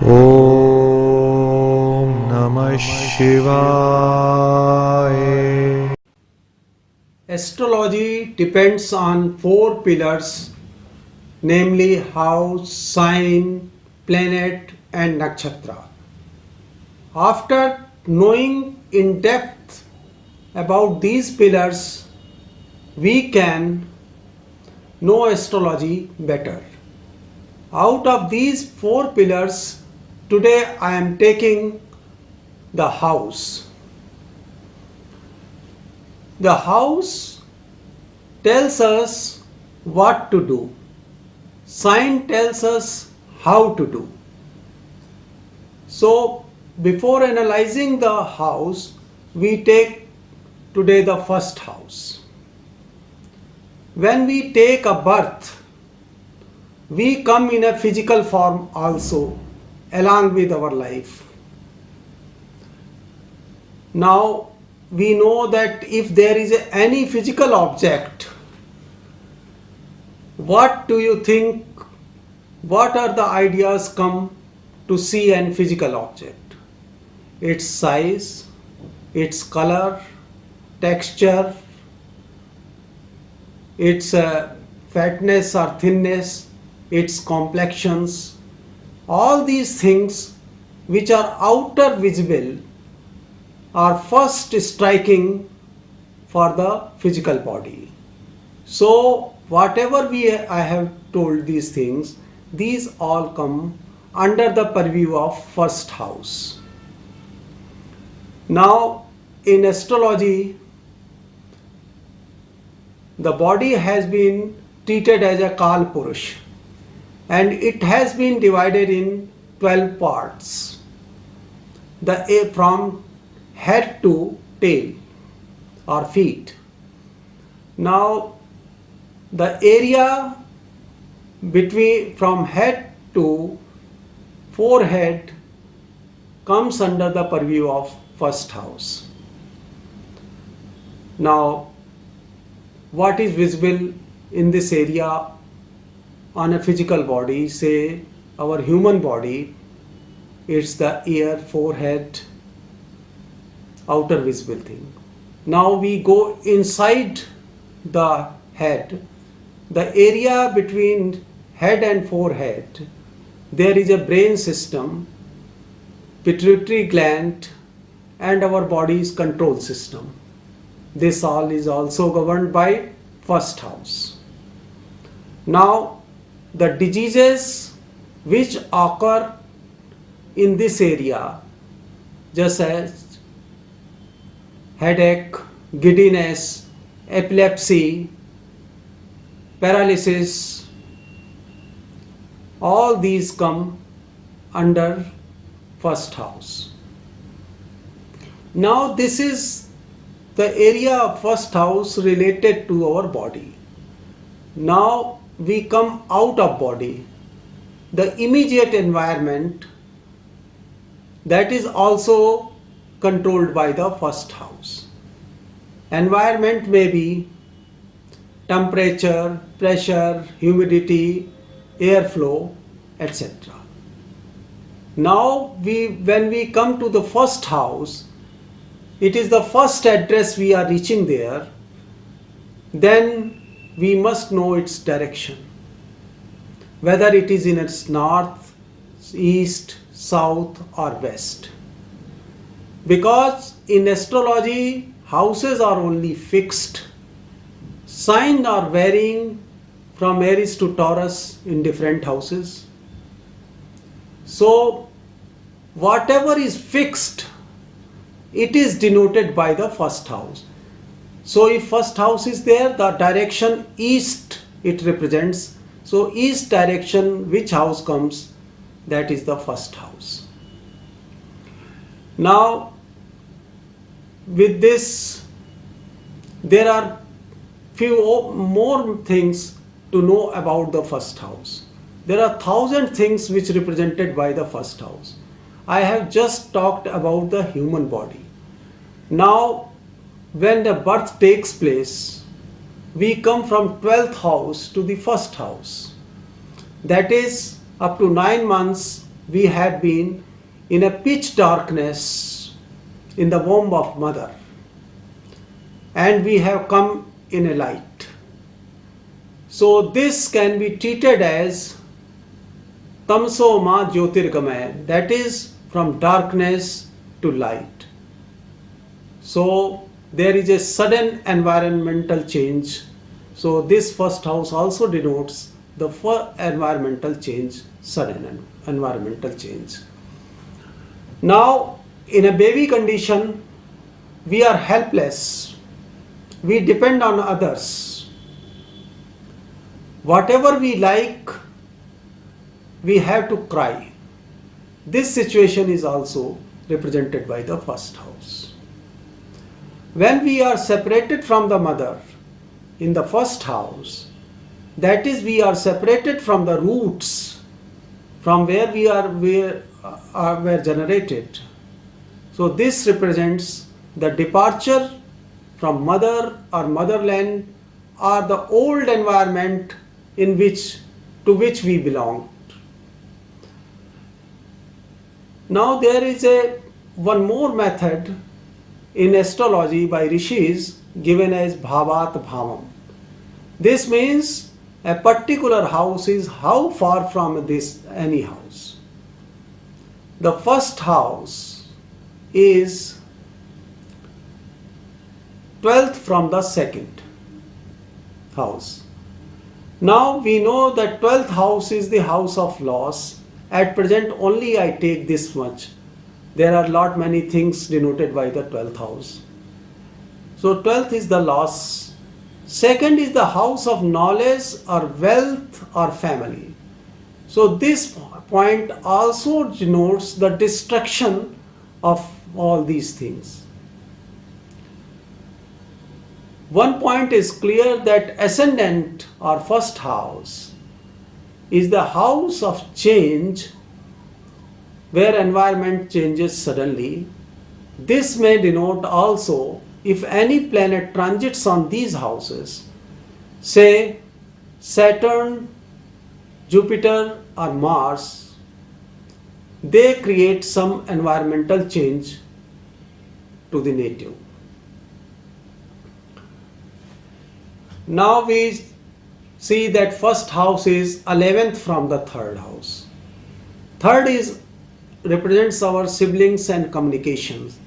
Om Namah Shivaya. Astrology depends on four pillars, namely house, sign, planet, and nakshatra. After knowing in depth about these pillars, we can know astrology better. Out of these four pillars, today I am taking the house. The house tells us what to do. Sign tells us how to do. So, before analyzing the house, we take today the first house. When we take a birth, we come in a physical form also, along with our life. Now, we know that if there is any physical object, what do you think, what are the ideas come to see an physical object? Its size, its color, texture, its fatness or thinness, its complexions, all these things which are outer visible are first striking for the physical body. So whatever I have told these things, these all come under the purview of first house. Now in astrology, the body has been treated as a Kal Purush, and it has been divided in 12 parts. From head to tail or feet. Now the area between from head to forehead comes under the purview of first house. Now what is visible in this area on a physical body, say our human body, it's the ear, forehead, outer visible thing. Now we go inside the head, the area between head and forehead, there is a brain system, pituitary gland, and our body's control system. This all is also governed by first house. Now the diseases which occur in this area, just as headache, giddiness, epilepsy, paralysis, all these come under first house. Now this is the area of first house related to our body. Now we come out of body, the immediate environment, that is also controlled by the first house. Environment may be temperature, pressure, humidity, airflow, etc. Now when we come to the first house, it is the first address we are reaching there, then we must know its direction, whether it is in its north, east, south or west. Because in astrology, houses are only fixed. Signs are varying from Aries to Taurus in different houses. So whatever is fixed, it is denoted by the first house. So if first house is there, the direction east it represents. So east direction, which house comes, that is the first house. Now with this, there are few more things to know about the first house. There are 1,000 things which represented by the first house. I have just talked about the human body. Now when the birth takes place, we come from 12th house to the first house. That is up to 9 months we had been in a pitch darkness in the womb of mother, and we have come in a light. So this can be treated as tamso ma jyotirgamaya, that is from darkness to light. So there is a sudden environmental change. So this first house also denotes the environmental change, sudden environmental change. Now in a baby condition, we are helpless. We depend on others. Whatever we like, we have to cry. This situation is also represented by the first house. When we are separated from the mother in the first house, that is, we are separated from the roots from where we were generated. So this represents the departure from mother or motherland or the old environment to which we belong. Now there is one more method in astrology by rishis given as bhavat bhavam. This means a particular house is how far from this any house. The first house is 12th from the second house. Now we know that 12th house is the house of loss. At present only I take this much. There are many things denoted by the 12th house. So 12th is the loss. Second is the house of knowledge or wealth or family. So this point also denotes the destruction of all these things. One point is clear, that ascendant or first house is the house of change where environment changes suddenly. This may denote also if any planet transits on these houses, say Saturn, Jupiter or Mars, they create some environmental change to the native. Now we see that first house is 11th from the third house. Third represents our siblings and communications.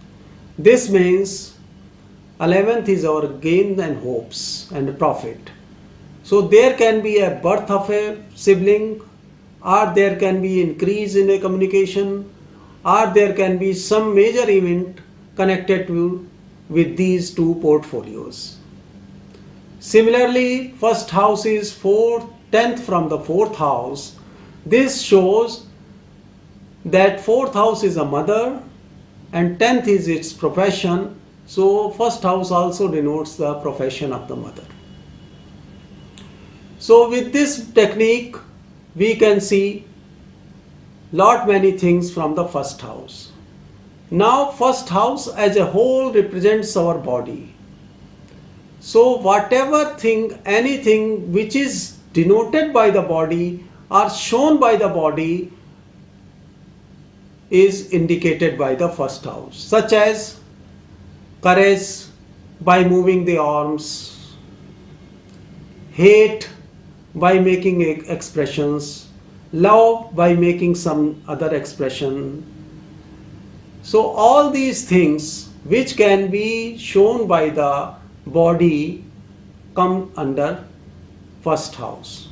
This means 11th is our gain and hopes and profit. So there can be a birth of a sibling, or there can be increase in a communication, or there can be some major event connected with these two portfolios. Similarly, first house is 10th from the fourth house. This shows that fourth house is a mother and 10th is its profession. So first house also denotes the profession of the mother. So with this technique, we can see many things from the first house. Now first house as a whole represents our body. So whatever anything which is denoted by the body or shown by the body is indicated by the first house, such as courage by moving the arms, hate by making expressions, love by making some other expression. So all these things which can be shown by the body come under first house.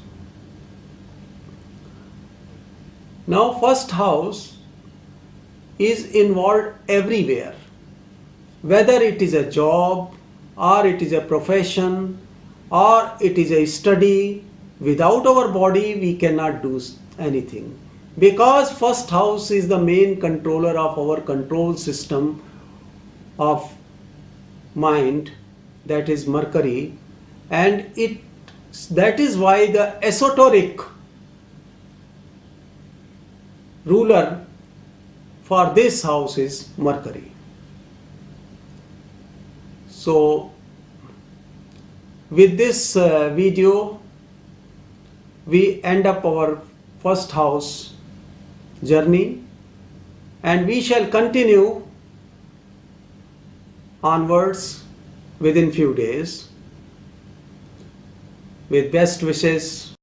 Now first house is involved everywhere, whether it is a job or it is a profession or it is a study. Without our body we cannot do anything, because first house is the main controller of our control system of mind, that is Mercury, and that is why the esoteric ruler for this house is Mercury. So with this video we end up our first house journey, and we shall continue onwards within few days. With best wishes